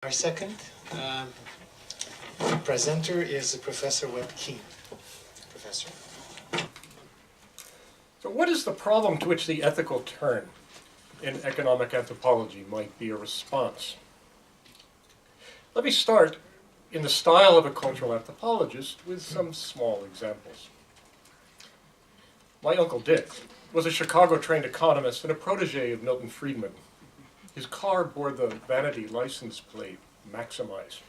Our second presenter is Professor Webb Keane. Professor. So what is the problem to which the ethical turn in economic anthropology might be a response? Let me start in the style of a cultural anthropologist with some small examples. My Uncle Dick was a Chicago-trained economist and a protege of Milton Friedman. His car bore the vanity license plate, Maximize.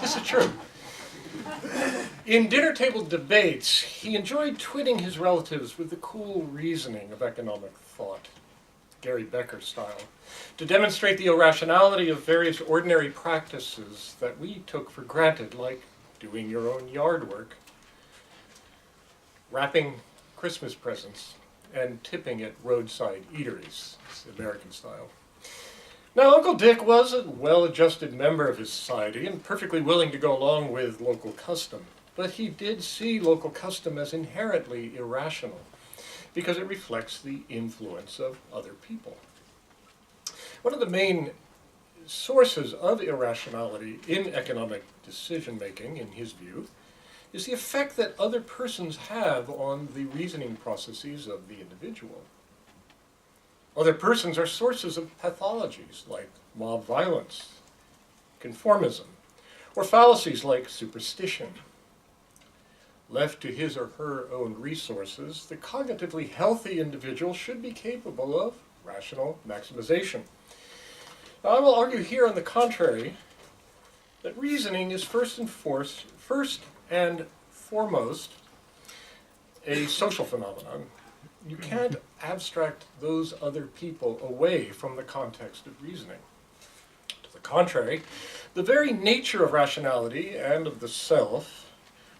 This is true. In dinner table debates, he enjoyed twitting his relatives with the cool reasoning of economic thought, Gary Becker style, to demonstrate the irrationality of various ordinary practices that we took for granted, like doing your own yard work, wrapping Christmas presents, and tipping at roadside eateries, American style. Now, Uncle Dick was a well-adjusted member of his society and perfectly willing to go along with local custom, but he did see local custom as inherently irrational because it reflects the influence of other people. One of the main sources of irrationality in economic decision-making, in his view, is the effect that other persons have on the reasoning processes of the individual. Other persons are sources of pathologies like mob violence, conformism, or fallacies like superstition. Left to his or her own resources, the cognitively healthy individual should be capable of rational maximization. Now, I will argue here, on the contrary, that reasoning is first and foremost a social phenomenon. You can't abstract those other people away from the context of reasoning. To the contrary, the very nature of rationality and of the self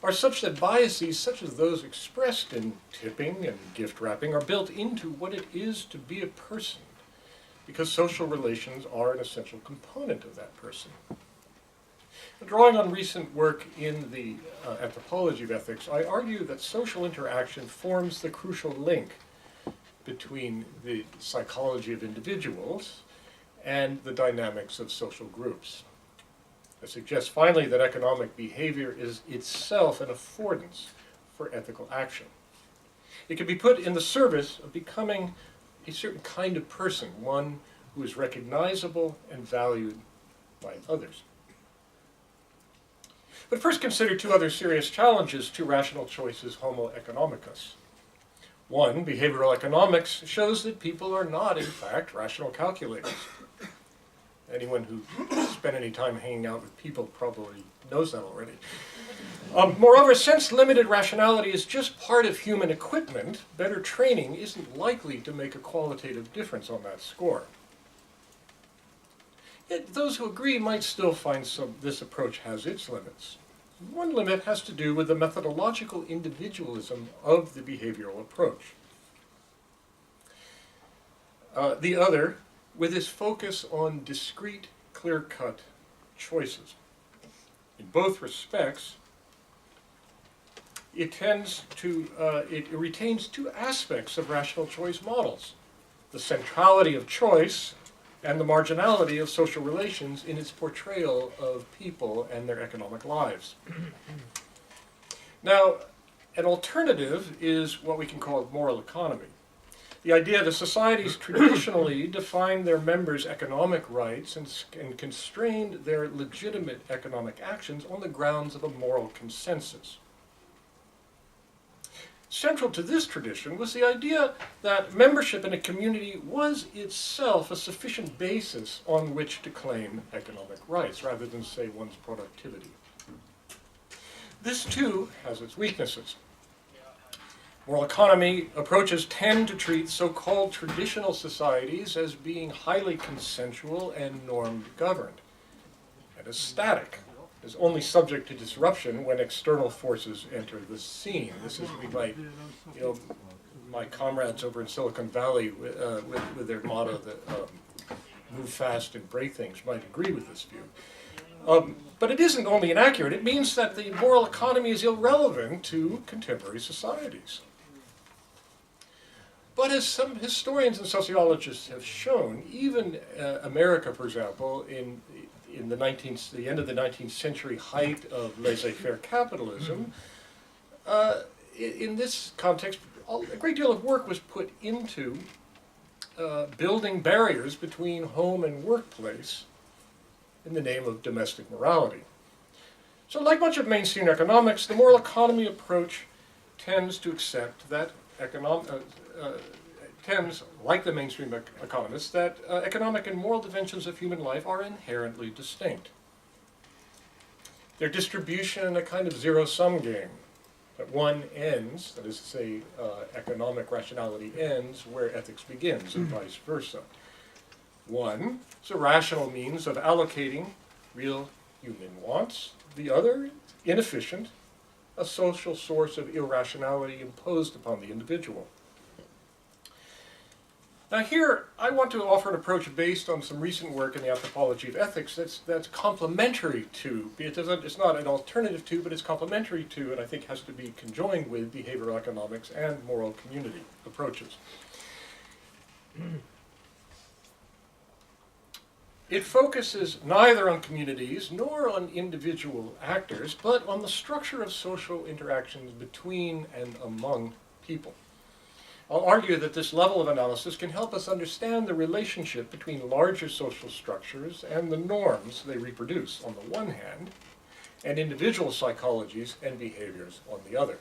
are such that biases such as those expressed in tipping and gift wrapping are built into what it is to be a person, because social relations are an essential component of that person. Drawing on recent work in the anthropology of ethics, I argue that social interaction forms the crucial link between the psychology of individuals and the dynamics of social groups. I suggest finally that economic behavior is itself an affordance for ethical action. It can be put in the service of becoming a certain kind of person, one who is recognizable and valued by others. But first consider two other serious challenges to rational choices homo economicus. One, behavioral economics shows that people are not, in fact, rational calculators. Anyone who spent any time hanging out with people probably knows that already. Moreover, since limited rationality is just part of human equipment, better training isn't likely to make a qualitative difference on that score. Yet those who agree might still find this approach has its limits. One limit has to do with the methodological individualism of the behavioral approach. The other, with its focus on discrete, clear-cut choices. In both respects, it retains two aspects of rational choice models: the centrality of choice and the marginality of social relations in its portrayal of people and their economic lives. Now, an alternative is what we can call moral economy. The idea that societies traditionally define their members' economic rights and constrained their legitimate economic actions on the grounds of a moral consensus. Central to this tradition was the idea that membership in a community was itself a sufficient basis on which to claim economic rights, rather than, say, one's productivity. This, too, has its weaknesses. Moral economy approaches tend to treat so-called traditional societies as being highly consensual and norm-governed, and as static, is only subject to disruption when external forces enter the scene. This is my comrades over in Silicon Valley with their motto that move fast and break things might agree with this view. But it isn't only inaccurate, it means that the moral economy is irrelevant to contemporary societies. But as some historians and sociologists have shown, even America, for example, in the end of the 19th century, height of laissez-faire capitalism, in this context, a great deal of work was put into building barriers between home and workplace in the name of domestic morality. So like much of mainstream economics, the moral economy approach tends to accept that like the mainstream economists, that economic and moral dimensions of human life are inherently distinct. Their distribution a kind of zero-sum game. That one ends, that is to say, economic rationality ends where ethics begins, and vice versa. One is a rational means of allocating real human wants. The other, inefficient, a social source of irrationality imposed upon the individual. Now here, I want to offer an approach based on some recent work in the anthropology of ethics that's complementary to, it's not an alternative to, but it's complementary to, and I think has to be conjoined with behavioral economics and moral community approaches. It focuses neither on communities nor on individual actors, but on the structure of social interactions between and among people. I'll argue that this level of analysis can help us understand the relationship between larger social structures and the norms they reproduce on the one hand, and individual psychologies and behaviors on the other.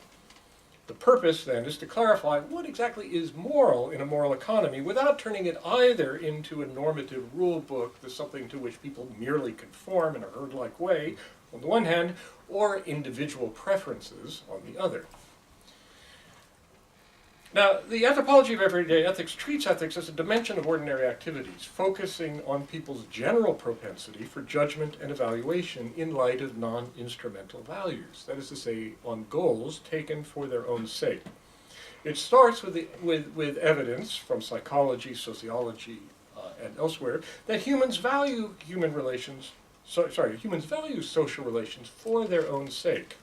The purpose, then, is to clarify what exactly is moral in a moral economy without turning it either into a normative rule book, that's something to which people merely conform in a herd-like way, on the one hand, or individual preferences on the other. Now, the anthropology of everyday ethics treats ethics as a dimension of ordinary activities, focusing on people's general propensity for judgment and evaluation in light of non-instrumental values, that is to say, on goals taken for their own sake. It starts with evidence from psychology, sociology, and elsewhere that humans value humans value social relations for their own sake.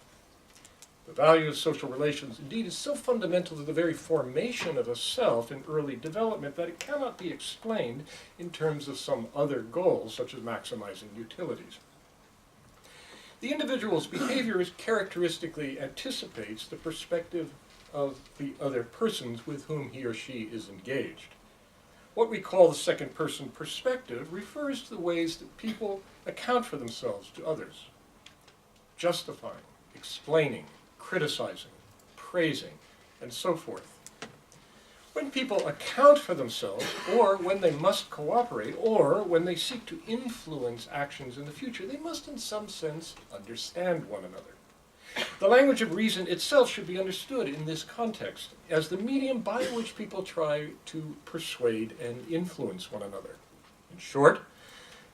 The value of social relations, indeed, is so fundamental to the very formation of a self in early development that it cannot be explained in terms of some other goals, such as maximizing utilities. The individual's behavior characteristically anticipates the perspective of the other persons with whom he or she is engaged. What we call the second-person perspective refers to the ways that people account for themselves to others, justifying, explaining, criticizing, praising, and so forth. When people account for themselves, or when they must cooperate, or when they seek to influence actions in the future, they must in some sense understand one another. The language of reason itself should be understood in this context as the medium by which people try to persuade and influence one another. In short,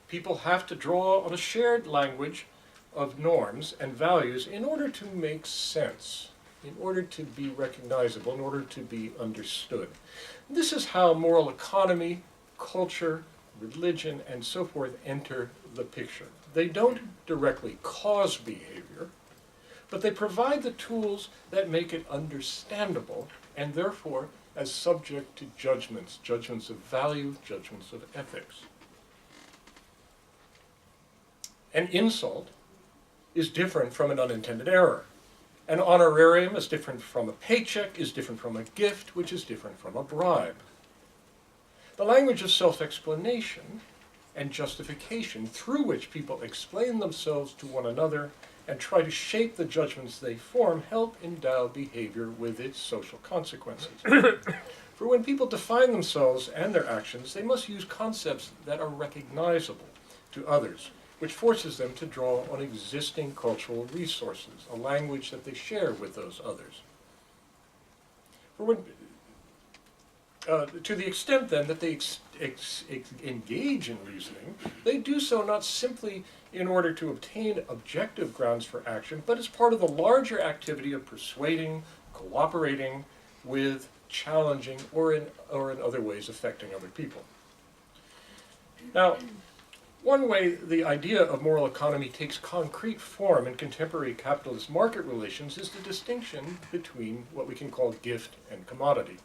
people have to draw on a shared language of norms and values in order to make sense, in order to be recognizable, in order to be understood. This is how moral economy, culture, religion, and so forth enter the picture. They don't directly cause behavior, but they provide the tools that make it understandable, and therefore as subject to judgments, judgments of value, judgments of ethics. An insult is different from an unintended error. An honorarium is different from a paycheck, is different from a gift, which is different from a bribe. The language of self-explanation and justification through which people explain themselves to one another and try to shape the judgments they form help endow behavior with its social consequences. For when people define themselves and their actions, they must use concepts that are recognizable to others, which forces them to draw on existing cultural resources, a language that they share with those others. For when, to the extent, then, that they engage in reasoning, they do so not simply in order to obtain objective grounds for action, but as part of the larger activity of persuading, cooperating with, challenging, or in other ways affecting other people. Now, one way the idea of moral economy takes concrete form in contemporary capitalist market relations is the distinction between what we can call gift and commodity.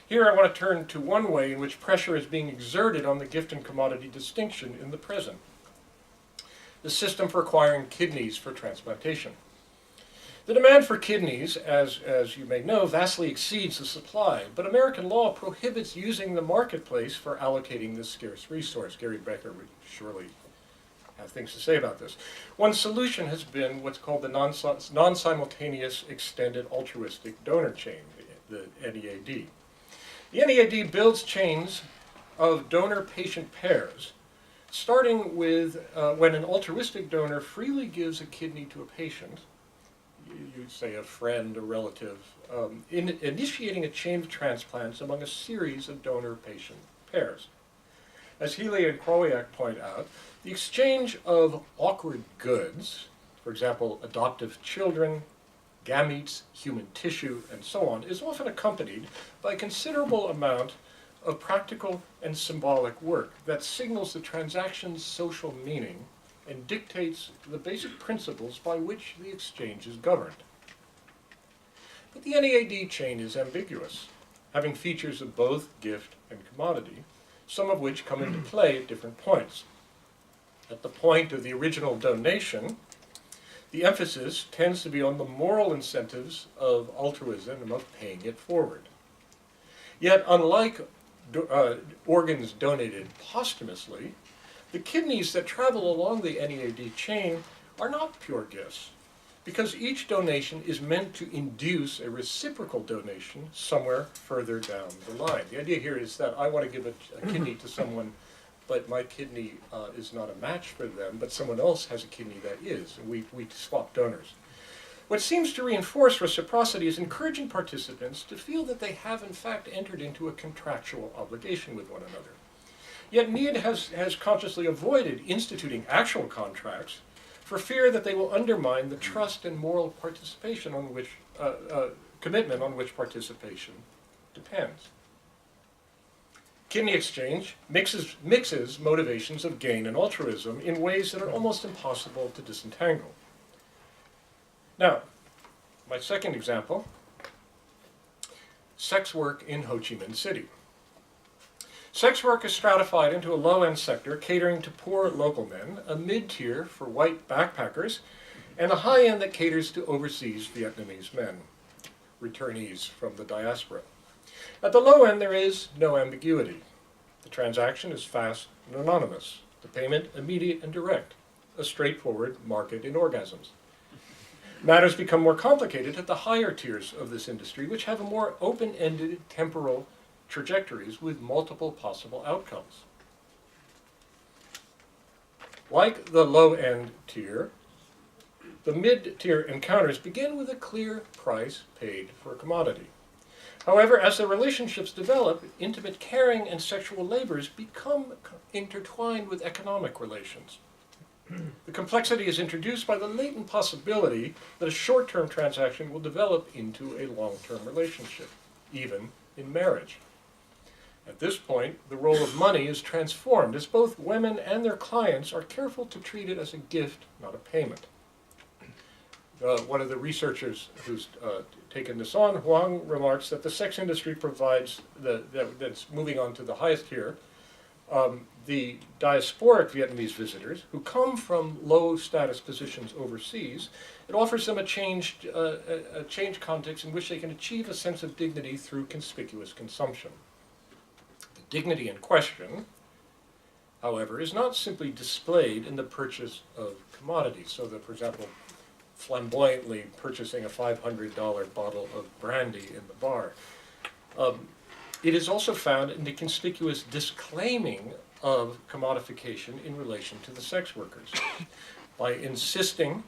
Here I want to turn to one way in which pressure is being exerted on the gift and commodity distinction in the present: the system for acquiring kidneys for transplantation. The demand for kidneys, as you may know, vastly exceeds the supply, but American law prohibits using the marketplace for allocating this scarce resource. Gary Becker would surely have things to say about this. One solution has been what's called the non-simultaneous extended altruistic donor chain, the NEAD. The NEAD builds chains of donor-patient pairs, starting with when an altruistic donor freely gives a kidney to a patient, you say a friend, a relative, in initiating a chain of transplants among a series of donor-patient pairs. As Healy and Krawiak point out, the exchange of awkward goods, for example, adoptive children, gametes, human tissue, and so on, is often accompanied by a considerable amount of practical and symbolic work that signals the transaction's social meaning and dictates the basic principles by which the exchange is governed. But the NEAD chain is ambiguous, having features of both gift and commodity, some of which come into play at different points. At the point of the original donation, the emphasis tends to be on the moral incentives of altruism and of paying it forward. Yet, unlike organs donated posthumously, the kidneys that travel along the NEAD chain are not pure gifts, because each donation is meant to induce a reciprocal donation somewhere further down the line. The idea here is that I want to give a kidney to someone, but my kidney is not a match for them, but someone else has a kidney that is, and we swap donors. What seems to reinforce reciprocity is encouraging participants to feel that they have in fact entered into a contractual obligation with one another. Yet NEAD has consciously avoided instituting actual contracts for fear that they will undermine the trust and moral participation on which, commitment on which participation depends. Kidney exchange mixes motivations of gain and altruism in ways that are almost impossible to disentangle. Now, my second example, sex work in Ho Chi Minh City. Sex work is stratified into a low-end sector catering to poor local men, a mid-tier for white backpackers, and a high-end that caters to overseas Vietnamese men, returnees from the diaspora. At the low end, there is no ambiguity. The transaction is fast and anonymous. The payment immediate and direct, a straightforward market in orgasms. Matters become more complicated at the higher tiers of this industry, which have a more open-ended temporal trajectories with multiple possible outcomes. Like the low-end tier, the mid-tier encounters begin with a clear price paid for a commodity. However, as the relationships develop, intimate caring and sexual labors become intertwined with economic relations. The complexity is introduced by the latent possibility that a short-term transaction will develop into a long-term relationship, even in marriage. At this point, the role of money is transformed as both women and their clients are careful to treat it as a gift, not a payment. One of the researchers who's taken this on, Huang, remarks that the sex industry provides, that's moving on to the highest tier, the diasporic Vietnamese visitors who come from low status positions overseas. It offers them a changed context in which they can achieve a sense of dignity through conspicuous consumption. The dignity in question, however, is not simply displayed in the purchase of commodities, so that, for example, flamboyantly purchasing a $500 bottle of brandy in the bar. It is also found in the conspicuous disclaiming of commodification in relation to the sex workers. By insisting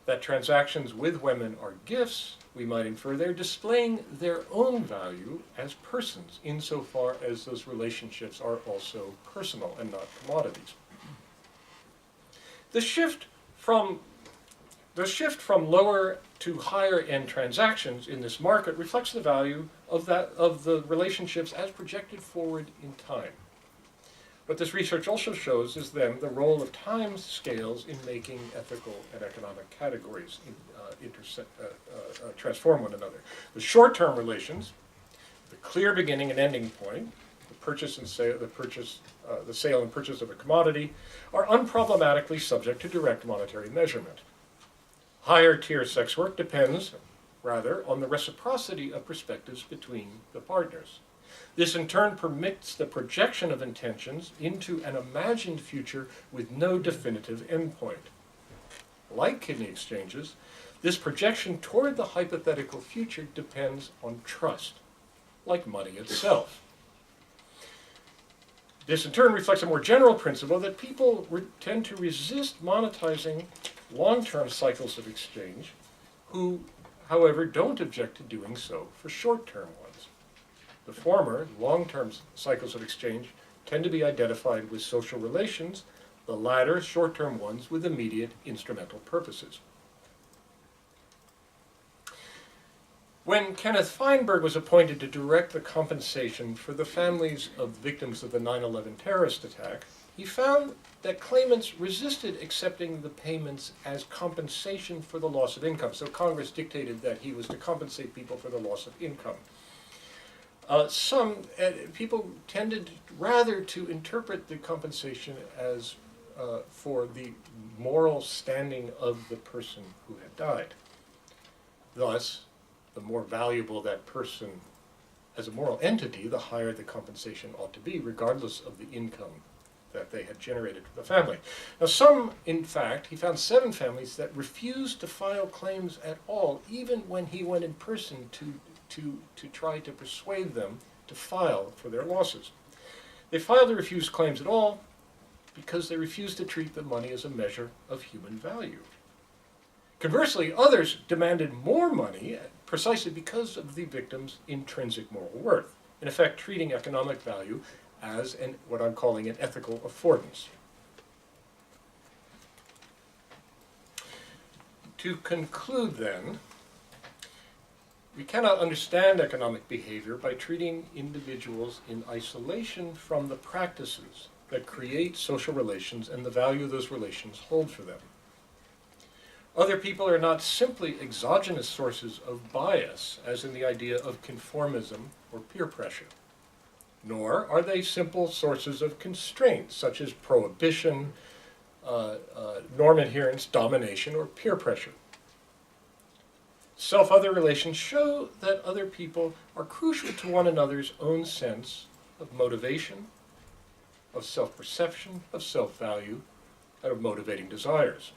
that transactions with women are gifts, we might infer they're displaying their own value as persons, insofar as those relationships are also personal and not commodities. The shift from lower to higher end transactions in this market reflects the value of the relationships as projected forward in time. What this research also shows is then the role of time scales in making ethical and economic categories transform one another. The short-term relations, the clear beginning and ending point, the sale and purchase of a commodity, are unproblematically subject to direct monetary measurement. Higher tier sex work depends, rather, on the reciprocity of perspectives between the partners. This in turn permits the projection of intentions into an imagined future with no definitive endpoint. Like kidney exchanges, this projection toward the hypothetical future depends on trust, like money itself. This in turn reflects a more general principle that people tend to resist monetizing long-term cycles of exchange, who, however, don't object to doing so for short-term ones. The former, long-term cycles of exchange, tend to be identified with social relations, the latter, short-term ones, with immediate instrumental purposes. When Kenneth Feinberg was appointed to direct the compensation for the families of victims of the 9/11 terrorist attack, he found that claimants resisted accepting the payments as compensation for the loss of income. So Congress dictated that he was to compensate people for the loss of income. Some people tended rather to interpret the compensation as for the moral standing of the person who had died. Thus, the more valuable that person as a moral entity, the higher the compensation ought to be, regardless of the income that they had generated for the family. Now some, in fact, he found 7 families that refused to file claims at all, even when he went in person to try to persuade them to file for their losses. They filed or refused claims at all because they refused to treat the money as a measure of human value. Conversely, others demanded more money precisely because of the victim's intrinsic moral worth, in effect treating economic value as what I'm calling an ethical affordance. To conclude then, we cannot understand economic behavior by treating individuals in isolation from the practices that create social relations and the value those relations hold for them. Other people are not simply exogenous sources of bias, as in the idea of conformism or peer pressure, nor are they simple sources of constraint, such as prohibition, norm adherence, domination, or peer pressure. Self-other relations show that other people are crucial to one another's own sense of motivation, of self-perception, of self-value, and of motivating desires.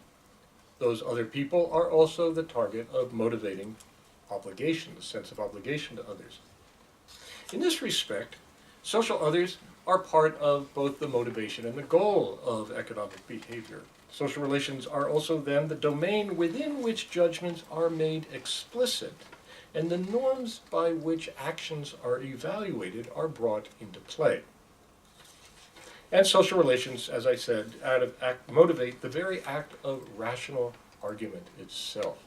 Those other people are also the target of motivating obligation, the sense of obligation to others. In this respect, social others are part of both the motivation and the goal of economic behavior. Social relations are also then the domain within which judgments are made explicit, and the norms by which actions are evaluated are brought into play. And social relations, as I said, motivate the very act of rational argument itself.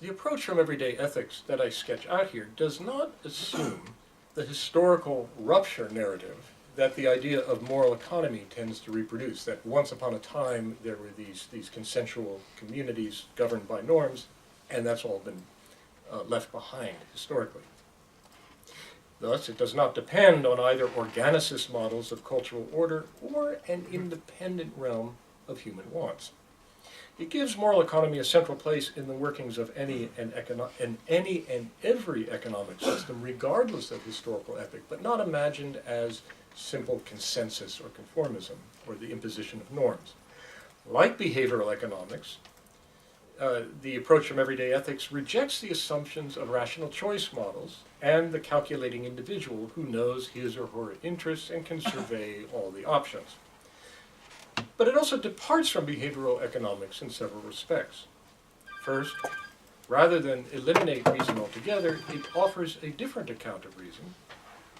The approach from everyday ethics that I sketch out here does not assume the historical rupture narrative that the idea of moral economy tends to reproduce, that once upon a time there were these consensual communities governed by norms, and that's all been left behind historically. Thus, it does not depend on either organicist models of cultural order or an independent realm of human wants. It gives moral economy a central place in the workings of any and every economic system, regardless of historical epoch, but not imagined as simple consensus or conformism, or the imposition of norms. Like behavioral economics, the approach from everyday ethics rejects the assumptions of rational choice models and the calculating individual who knows his or her interests and can survey all the options. But it also departs from behavioral economics in several respects. First, rather than eliminate reason altogether, it offers a different account of reason,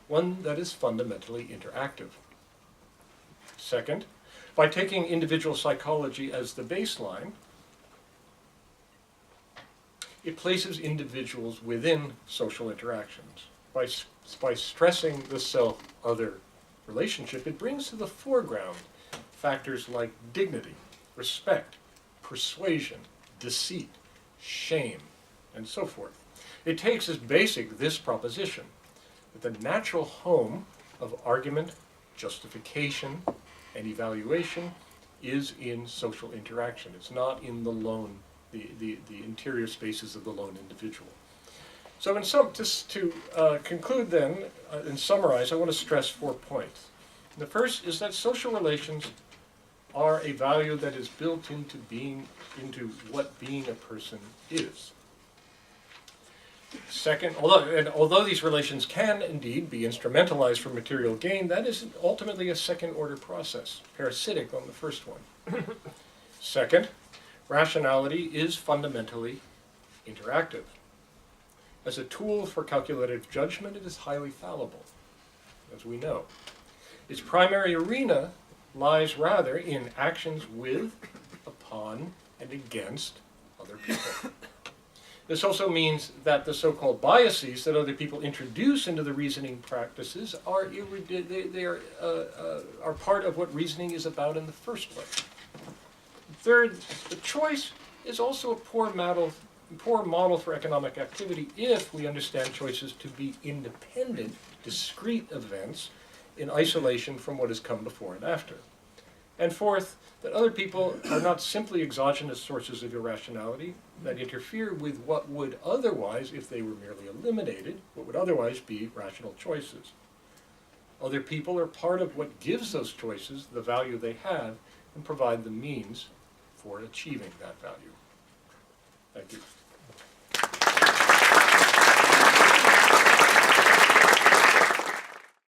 one that is fundamentally interactive. Second, by taking individual psychology as the baseline, it places individuals within social interactions. By stressing the self-other relationship, it brings to the foreground factors like dignity, respect, persuasion, deceit, shame, and so forth. It takes as basic this proposition, that the natural home of argument, justification, and evaluation is in social interaction. It's not in the lone, the interior spaces of the lone individual. So to conclude then, and summarize, I want to stress 4 points. The first is that social relations are a value that is built into what being a person is. Second, although these relations can indeed be instrumentalized for material gain, that is ultimately a second-order process, parasitic on the first one. Second, rationality is fundamentally interactive. As a tool for calculative judgment, it is highly fallible, as we know. Its primary arena lies rather in actions with, upon, and against other people. This also means that the so-called biases that other people introduce into the reasoning practices are part of what reasoning is about in the first place. Third, the choice is also a poor model for economic activity if we understand choices to be independent, discrete events in isolation from what has come before and after. And fourth, that other people are not simply exogenous sources of irrationality that interfere with what would otherwise, if they were merely eliminated, what would otherwise be rational choices. Other people are part of what gives those choices the value they have and provide the means for achieving that value. Thank you.